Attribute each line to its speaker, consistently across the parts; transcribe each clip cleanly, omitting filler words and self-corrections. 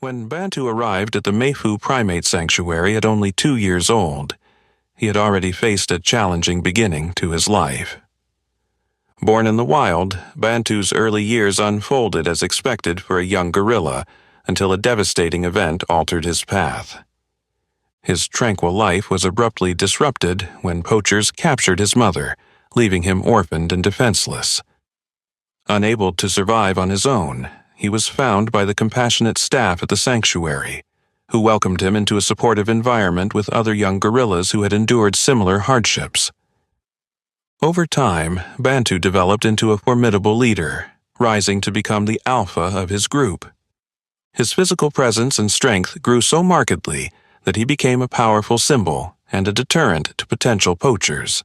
Speaker 1: When Bantu arrived at the Mayfu Primate Sanctuary at only 2 years old, he had already faced a challenging beginning to his life. Born in the wild, Bantu's early years unfolded as expected for a young gorilla until a devastating event altered his path. His tranquil life was abruptly disrupted when poachers captured his mother, leaving him orphaned and defenseless. Unable to survive on his own, he was found by the compassionate staff at the sanctuary, who welcomed him into a supportive environment with other young gorillas who had endured similar hardships. Over time, Bantu developed into a formidable leader, rising to become the alpha of his group. His physical presence and strength grew so markedly that he became a powerful symbol and a deterrent to potential poachers.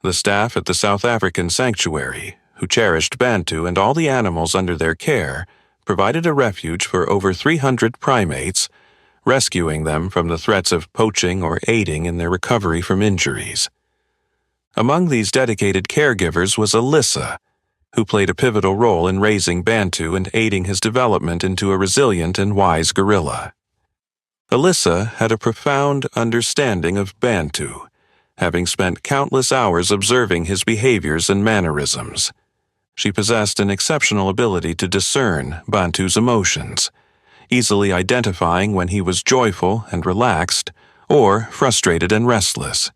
Speaker 1: The staff at the South African sanctuary, who cherished Bantu and all the animals under their care, provided a refuge for over 300 primates, rescuing them from the threats of poaching or aiding in their recovery from injuries. Among these dedicated caregivers was Alyssa, who played a pivotal role in raising Bantu and aiding his development into a resilient and wise gorilla. Alyssa had a profound understanding of Bantu, having spent countless hours observing his behaviors and mannerisms. She possessed an exceptional ability to discern Bantu's emotions, easily identifying when he was joyful and relaxed or frustrated and restless.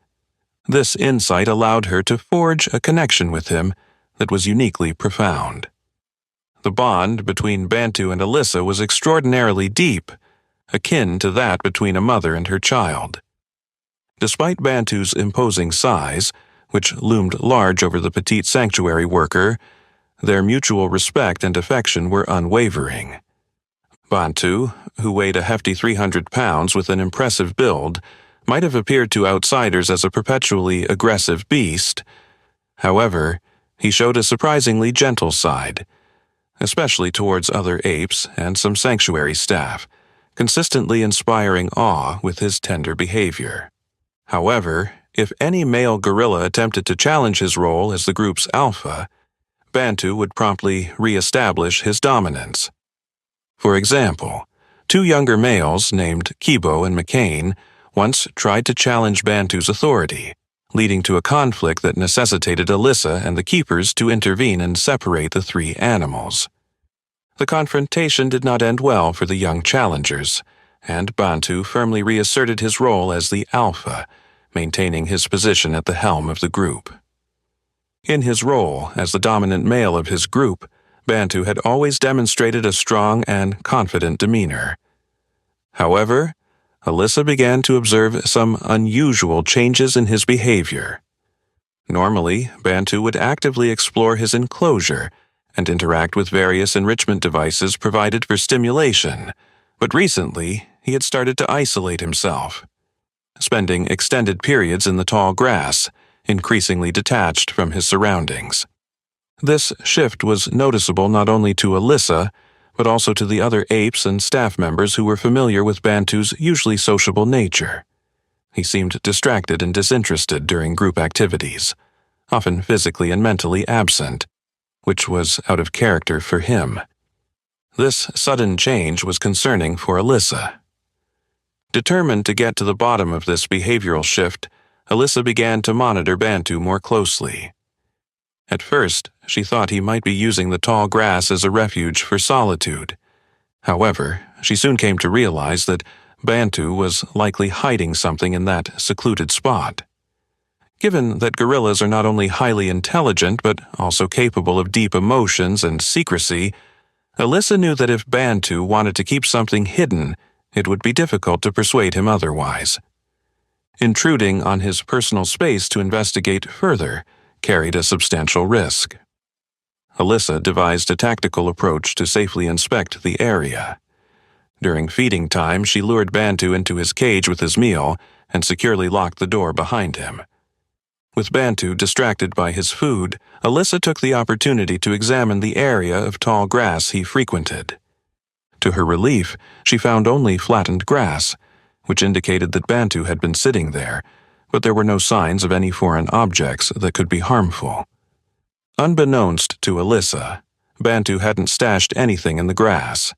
Speaker 1: This insight allowed her to forge a connection with him that was uniquely profound. The bond between Bantu and Alyssa was extraordinarily deep, akin to that between a mother and her child. Despite Bantu's imposing size, which loomed large over the petite sanctuary worker, their mutual respect and affection were unwavering. Bantu, who weighed a hefty 300 pounds with an impressive build, might have appeared to outsiders as a perpetually aggressive beast. However, he showed a surprisingly gentle side, especially towards other apes and some sanctuary staff, consistently inspiring awe with his tender behavior. However, if any male gorilla attempted to challenge his role as the group's alpha, Bantu would promptly re-establish his dominance. For example, 2 younger males named Kibo and McCain once tried to challenge Bantu's authority, leading to a conflict that necessitated Alyssa and the keepers to intervene and separate the 3 animals. The confrontation did not end well for the young challengers, and Bantu firmly reasserted his role as the alpha, maintaining his position at the helm of the group. In his role as the dominant male of his group, Bantu had always demonstrated a strong and confident demeanor. However, Alyssa began to observe some unusual changes in his behavior. Normally, Bantu would actively explore his enclosure and interact with various enrichment devices provided for stimulation, but recently he had started to isolate himself, spending extended periods in the tall grass, increasingly detached from his surroundings. This shift was noticeable not only to Alyssa, but also to the other apes and staff members who were familiar with Bantu's usually sociable nature. He seemed distracted and disinterested during group activities, often physically and mentally absent, which was out of character for him. This sudden change was concerning for Alyssa. Determined to get to the bottom of this behavioral shift, Alyssa began to monitor Bantu more closely. At first, she thought he might be using the tall grass as a refuge for solitude. However, she soon came to realize that Bantu was likely hiding something in that secluded spot. Given that gorillas are not only highly intelligent but also capable of deep emotions and secrecy, Alyssa knew that if Bantu wanted to keep something hidden, it would be difficult to persuade him otherwise. Intruding on his personal space to investigate further carried a substantial risk. Alyssa devised a tactical approach to safely inspect the area. During feeding time, she lured Bantu into his cage with his meal and securely locked the door behind him. With Bantu distracted by his food, Alyssa took the opportunity to examine the area of tall grass he frequented. To her relief, she found only flattened grass, which indicated that Bantu had been sitting there, but there were no signs of any foreign objects that could be harmful. Unbeknownst to Alyssa, Bantu hadn't stashed anything in the grass.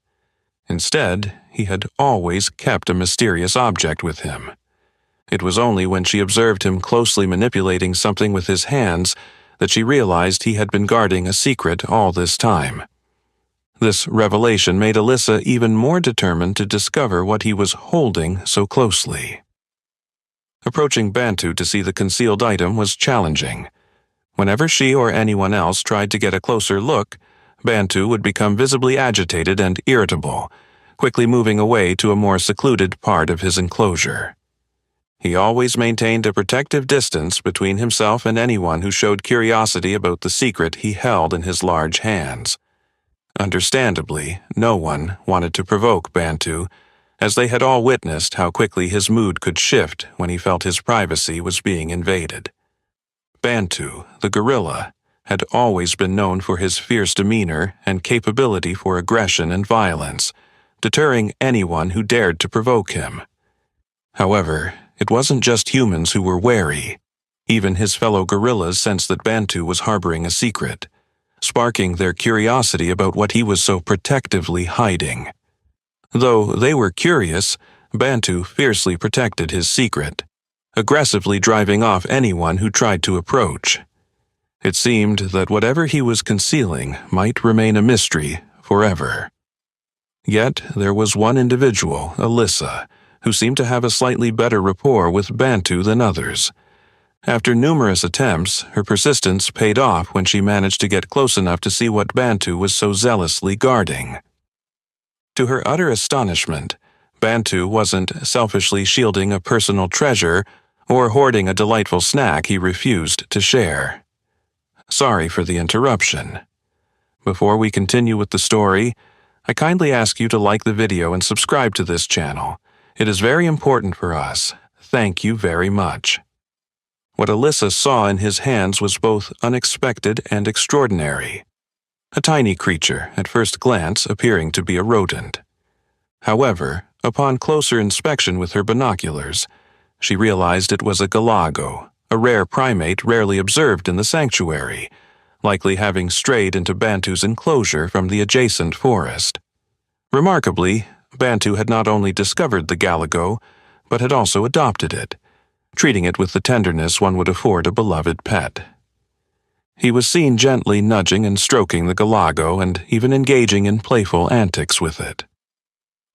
Speaker 1: Instead, he had always kept a mysterious object with him. It was only when she observed him closely manipulating something with his hands that she realized he had been guarding a secret all this time. This revelation made Alyssa even more determined to discover what he was holding so closely. Approaching Bantu to see the concealed item was challenging. Whenever she or anyone else tried to get a closer look, Bantu would become visibly agitated and irritable, quickly moving away to a more secluded part of his enclosure. He always maintained a protective distance between himself and anyone who showed curiosity about the secret he held in his large hands. Understandably, no one wanted to provoke Bantu, as they had all witnessed how quickly his mood could shift when he felt his privacy was being invaded. Bantu, the gorilla, had always been known for his fierce demeanor and capability for aggression and violence, deterring anyone who dared to provoke him. However, it wasn't just humans who were wary. Even his fellow gorillas sensed that Bantu was harboring a secret, sparking their curiosity about what he was so protectively hiding. Though they were curious, Bantu fiercely protected his secret, aggressively driving off anyone who tried to approach. It seemed that whatever he was concealing might remain a mystery forever. Yet there was one individual, Alyssa, who seemed to have a slightly better rapport with Bantu than others. After numerous attempts, her persistence paid off when she managed to get close enough to see what Bantu was so zealously guarding. To her utter astonishment, Bantu wasn't selfishly shielding a personal treasure or hoarding a delightful snack he refused to share. Sorry for the interruption. Before we continue with the story, I kindly ask you to like the video and subscribe to this channel. It is very important for us. Thank you very much. What Alyssa saw in his hands was both unexpected and extraordinary. A tiny creature, at first glance appearing to be a rodent. However, upon closer inspection with her binoculars, she realized it was a galago, a rare primate rarely observed in the sanctuary, likely having strayed into Bantu's enclosure from the adjacent forest. Remarkably, Bantu had not only discovered the galago, but had also adopted it, treating it with the tenderness one would afford a beloved pet. He was seen gently nudging and stroking the galago and even engaging in playful antics with it.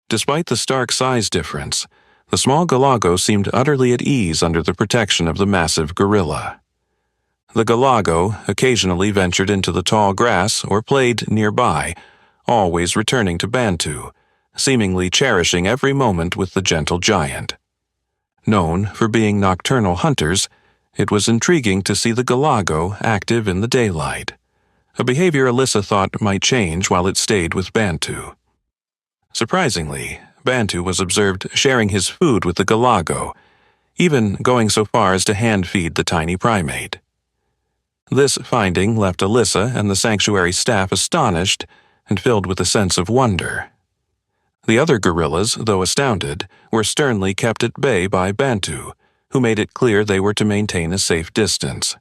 Speaker 1: Despite the stark size difference, the small galago seemed utterly at ease under the protection of the massive gorilla. The galago occasionally ventured into the tall grass or played nearby, always returning to Bantu, seemingly cherishing every moment with the gentle giant. Known for being nocturnal hunters, it was intriguing to see the galago active in the daylight, a behavior Alyssa thought might change while it stayed with Bantu. Surprisingly, Bantu was observed sharing his food with the galago, even going so far as to hand-feed the tiny primate. This finding left Alyssa and the sanctuary staff astonished and filled with a sense of wonder. The other gorillas, though astounded, were sternly kept at bay by Bantu, who made it clear they were to maintain a safe distance.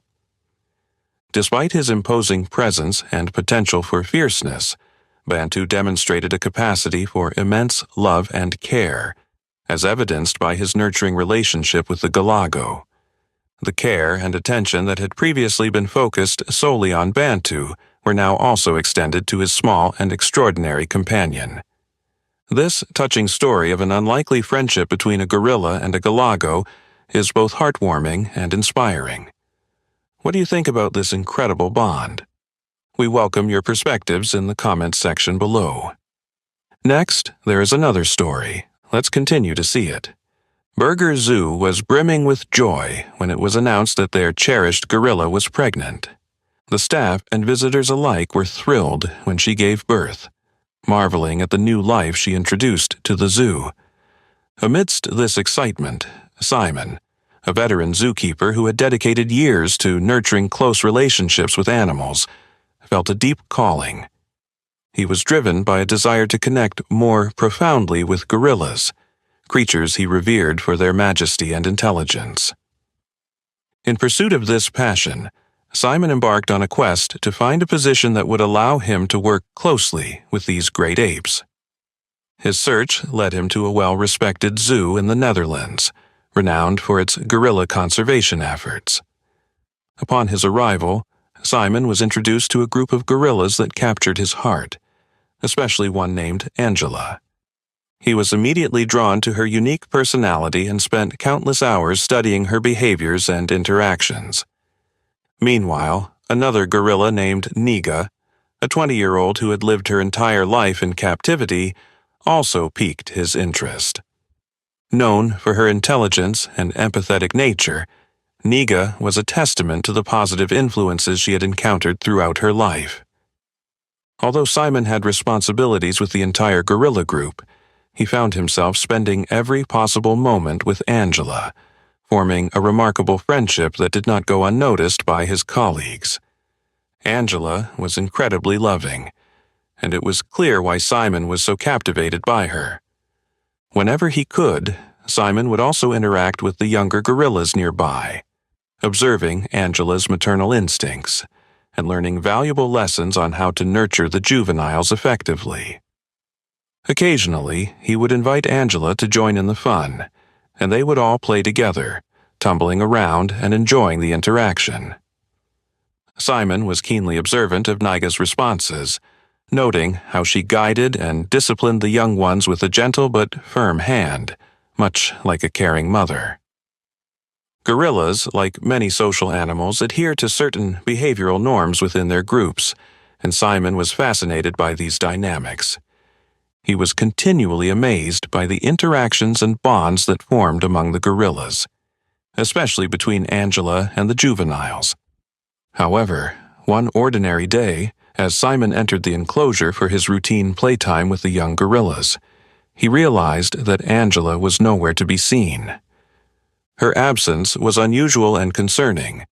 Speaker 1: Despite his imposing presence and potential for fierceness, Bantu demonstrated a capacity for immense love and care, as evidenced by his nurturing relationship with the galago. The care and attention that had previously been focused solely on Bantu were now also extended to his small and extraordinary companion. This touching story of an unlikely friendship between a gorilla and a galago is both heartwarming and inspiring. What do you think about this incredible bond? We welcome your perspectives in the comments section below. Next, there is another story. Let's continue to see it. Burger Zoo was brimming with joy when it was announced that their cherished gorilla was pregnant. The staff and visitors alike were thrilled when she gave birth, marveling at the new life she introduced to the zoo. Amidst this excitement, Simon, a veteran zookeeper who had dedicated years to nurturing close relationships with animals, felt a deep calling. He was driven by a desire to connect more profoundly with gorillas, creatures he revered for their majesty and intelligence. In pursuit of this passion, Simon embarked on a quest to find a position that would allow him to work closely with these great apes. His search led him to a well-respected zoo in the Netherlands, renowned for its gorilla conservation efforts. Upon his arrival, Simon was introduced to a group of gorillas that captured his heart, especially one named Angela. He was immediately drawn to her unique personality and spent countless hours studying her behaviors and interactions. Meanwhile, another gorilla named Niga, a 20-year-old who had lived her entire life in captivity, also piqued his interest. Known for her intelligence and empathetic nature, Niga was a testament to the positive influences she had encountered throughout her life. Although Simon had responsibilities with the entire gorilla group, he found himself spending every possible moment with Angela, forming a remarkable friendship that did not go unnoticed by his colleagues. Angela was incredibly loving, and it was clear why Simon was so captivated by her. Whenever he could, Simon would also interact with the younger gorillas nearby, observing Angela's maternal instincts and learning valuable lessons on how to nurture the juveniles effectively. Occasionally, he would invite Angela to join in the fun, and they would all play together, tumbling around and enjoying the interaction. Simon was keenly observant of Niga's responses, noting how she guided and disciplined the young ones with a gentle but firm hand, much like a caring mother. Gorillas, like many social animals, adhere to certain behavioral norms within their groups, and Simon was fascinated by these dynamics. He was continually amazed by the interactions and bonds that formed among the gorillas, especially between Angela and the juveniles. However, one ordinary day, as Simon entered the enclosure for his routine playtime with the young gorillas, he realized that Angela was nowhere to be seen. Her absence was unusual and concerning,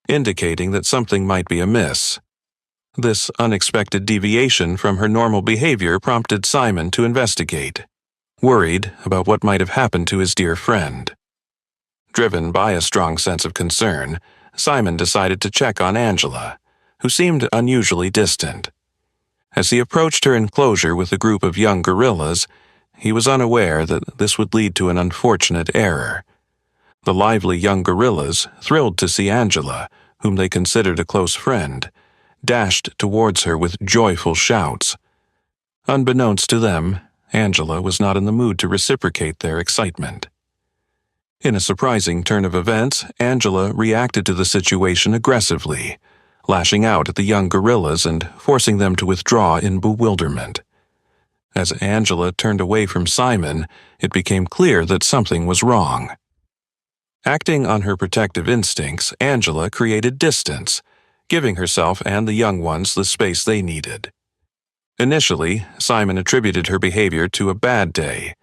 Speaker 1: indicating that something might be amiss. This unexpected deviation from her normal behavior prompted Simon to investigate, worried about what might have happened to his dear friend. Driven by a strong sense of concern, Simon decided to check on Angela, who seemed unusually distant. As he approached her enclosure with a group of young gorillas, he was unaware that this would lead to an unfortunate error. The lively young gorillas, thrilled to see Angela, whom they considered a close friend, dashed towards her with joyful shouts. Unbeknownst to them, Angela was not in the mood to reciprocate their excitement. In a surprising turn of events, Angela reacted to the situation aggressively, lashing out at the young gorillas and forcing them to withdraw in bewilderment. As Angela turned away from Simon, it became clear that something was wrong. Acting on her protective instincts, Angela created distance, giving herself and the young ones the space they needed. Initially, Simon attributed her behavior to a bad day,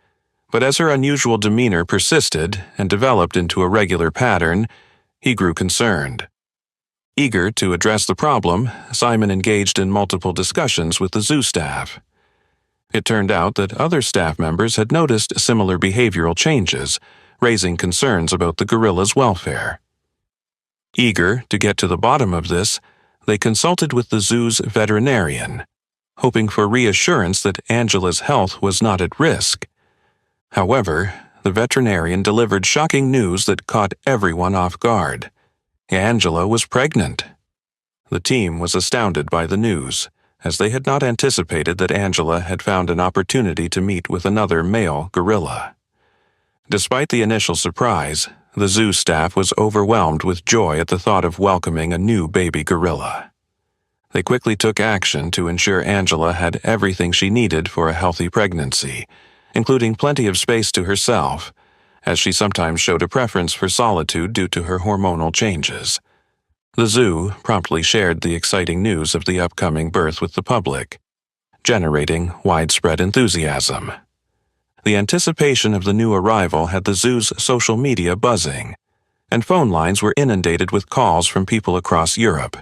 Speaker 1: but as her unusual demeanor persisted and developed into a regular pattern, he grew concerned. Eager to address the problem, Simon engaged in multiple discussions with the zoo staff. It turned out that other staff members had noticed similar behavioral changes, raising concerns about the gorilla's welfare. Eager to get to the bottom of this, they consulted with the zoo's veterinarian, hoping for reassurance that Angela's health was not at risk. However, the veterinarian delivered shocking news that caught everyone off guard. Angela was pregnant. The team was astounded by the news, as they had not anticipated that Angela had found an opportunity to meet with another male gorilla. Despite the initial surprise, the zoo staff was overwhelmed with joy at the thought of welcoming a new baby gorilla. They quickly took action to ensure Angela had everything she needed for a healthy pregnancy, including plenty of space to herself, as she sometimes showed a preference for solitude due to her hormonal changes. The zoo promptly shared the exciting news of the upcoming birth with the public, generating widespread enthusiasm. The anticipation of the new arrival had the zoo's social media buzzing, and phone lines were inundated with calls from people across Europe,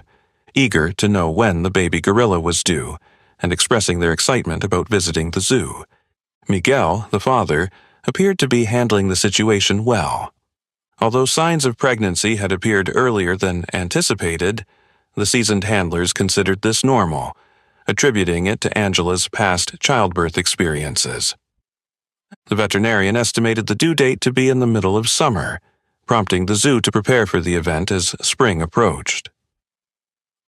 Speaker 1: eager to know when the baby gorilla was due and expressing their excitement about visiting the zoo. Miguel, the father, appeared to be handling the situation well. Although signs of pregnancy had appeared earlier than anticipated, the seasoned handlers considered this normal, attributing it to Angela's past childbirth experiences. The veterinarian estimated the due date to be in the middle of summer, prompting the zoo to prepare for the event as spring approached.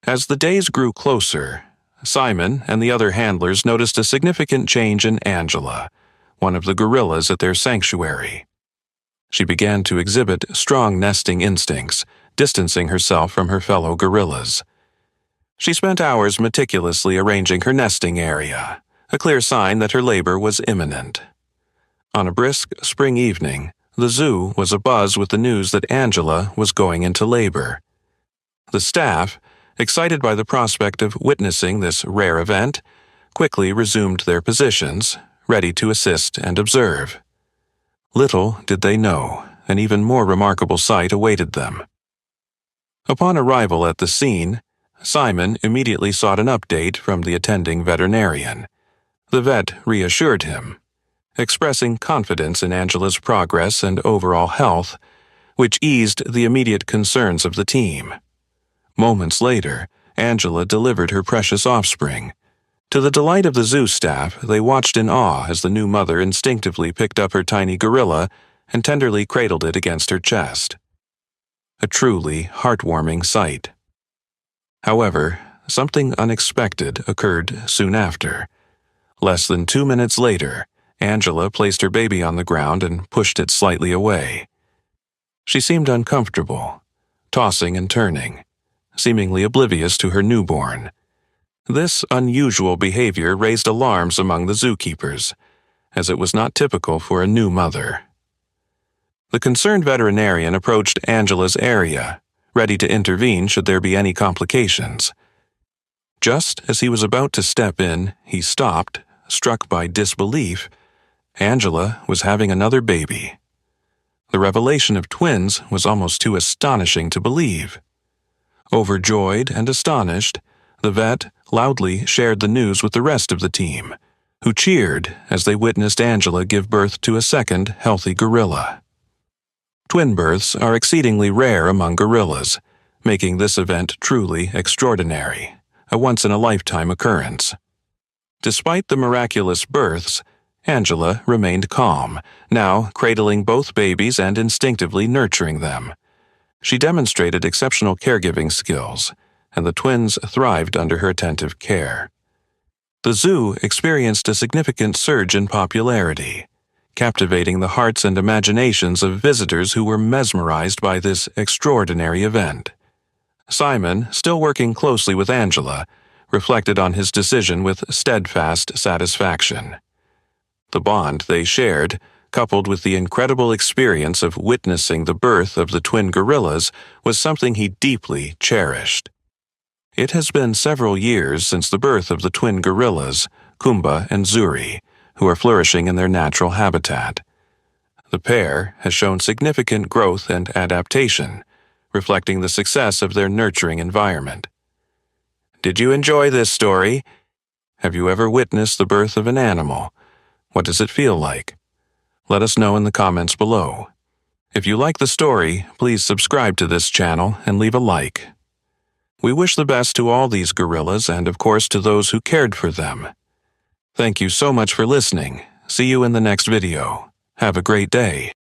Speaker 1: As the days grew closer, Simon and the other handlers noticed a significant change in Angela, one of the gorillas at their sanctuary. She began to exhibit strong nesting instincts, distancing herself from her fellow gorillas. She spent hours meticulously arranging her nesting area, a clear sign that her labor was imminent. On a brisk spring evening, the zoo was abuzz with the news that Angela was going into labor. The staff, excited by the prospect of witnessing this rare event, quickly resumed their positions, ready to assist and observe. Little did they know, an even more remarkable sight awaited them. Upon arrival at the scene, Simon immediately sought an update from the attending veterinarian. The vet reassured him, expressing confidence in Angela's progress and overall health, which eased the immediate concerns of the team. Moments later, Angela delivered her precious offspring. To the delight of the zoo staff, they watched in awe as the new mother instinctively picked up her tiny gorilla and tenderly cradled it against her chest. A truly heartwarming sight. However, something unexpected occurred soon after. Less than 2 minutes later, Angela placed her baby on the ground and pushed it slightly away. She seemed uncomfortable, tossing and turning, seemingly oblivious to her newborn. This unusual behavior raised alarms among the zookeepers, as it was not typical for a new mother. The concerned veterinarian approached Angela's area, ready to intervene should there be any complications. Just as he was about to step in, he stopped, struck by disbelief. Angela was having another baby. The revelation of twins was almost too astonishing to believe. Overjoyed and astonished, the vet loudly shared the news with the rest of the team, who cheered as they witnessed Angela give birth to a second healthy gorilla. Twin births are exceedingly rare among gorillas, making this event truly extraordinary, a once-in-a-lifetime occurrence. Despite the miraculous births, Angela remained calm, now cradling both babies and instinctively nurturing them. She demonstrated exceptional caregiving skills, and the twins thrived under her attentive care. The zoo experienced a significant surge in popularity, captivating the hearts and imaginations of visitors who were mesmerized by this extraordinary event. Simon, still working closely with Angela, reflected on his decision with steadfast satisfaction. The bond they shared, coupled with the incredible experience of witnessing the birth of the twin gorillas, was something he deeply cherished. It has been several years since the birth of the twin gorillas, Kumba and Zuri, who are flourishing in their natural habitat. The pair has shown significant growth and adaptation, reflecting the success of their nurturing environment. Did you enjoy this story? Have you ever witnessed the birth of an animal? What does it feel like? Let us know in the comments below. If you like the story, please subscribe to this channel and leave a like. We wish the best to all these gorillas and, of course, to those who cared for them. Thank you so much for listening. See you in the next video. Have a great day.